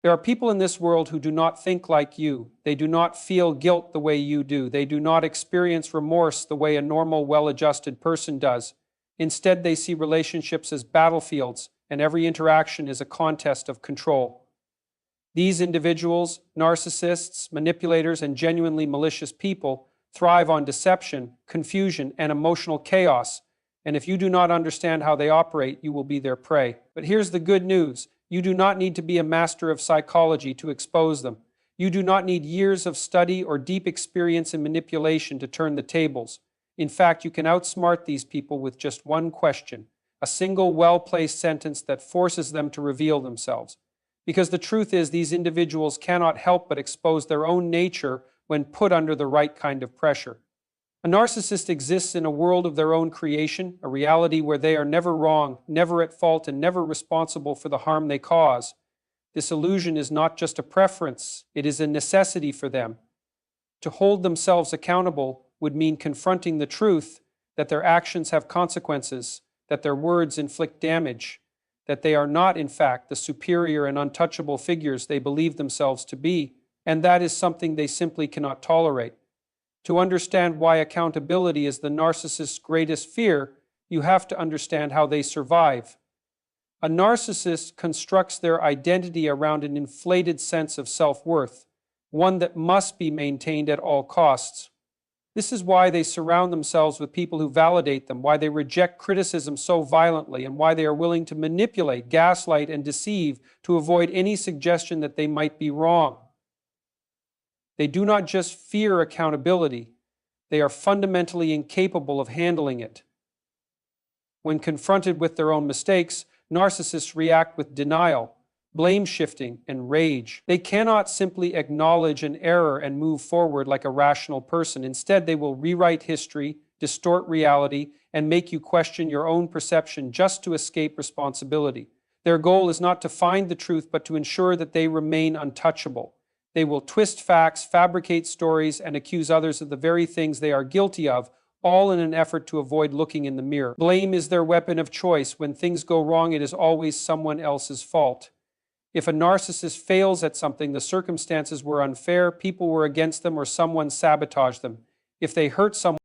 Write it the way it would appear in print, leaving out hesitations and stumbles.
There are people in this world who do not think like you. They do not feel guilt the way you do. They do not experience remorse the way a normal, well-adjusted person does. Instead, they see relationships as battlefields, and every interaction is a contest of control. These individuals, narcissists, manipulators, and genuinely malicious people, thrive on deception, confusion, and emotional chaos, and if you do not understand how they operate, you will be their prey. But here's the good news. You do not need to be a master of psychology to expose them. You do not need years of study or deep experience in manipulation to turn the tables. In fact, you can outsmart these people with just one question, a single well-placed sentence that forces them to reveal themselves. Because the truth is, these individuals cannot help but expose their own nature when put under the right kind of pressure. A narcissist exists in a world of their own creation, a reality where they are never wrong, never at fault, and never responsible for the harm they cause. This illusion is not just a preference, it is a necessity for them. To hold themselves accountable would mean confronting the truth that their actions have consequences, that their words inflict damage, that they are not, in fact, the superior and untouchable figures they believe themselves to be, and that is something they simply cannot tolerate. To understand why accountability is the narcissist's greatest fear, you have to understand how they survive. A narcissist constructs their identity around an inflated sense of self-worth, one that must be maintained at all costs. This is why they surround themselves with people who validate them, why they reject criticism so violently, and why they are willing to manipulate, gaslight, and deceive to avoid any suggestion that they might be wrong. They do not just fear accountability, they are fundamentally incapable of handling it. When confronted with their own mistakes, narcissists react with denial, blame shifting, and rage. They cannot simply acknowledge an error and move forward like a rational person. Instead, they will rewrite history, distort reality, and make you question your own perception just to escape responsibility. Their goal is not to find the truth, but to ensure that they remain untouchable. They will twist facts, fabricate stories, and accuse others of the very things they are guilty of, all in an effort to avoid looking in the mirror. Blame is their weapon of choice. When things go wrong, it is always someone else's fault. If a narcissist fails at something, the circumstances were unfair, people were against them, or someone sabotaged them. If they hurt someone,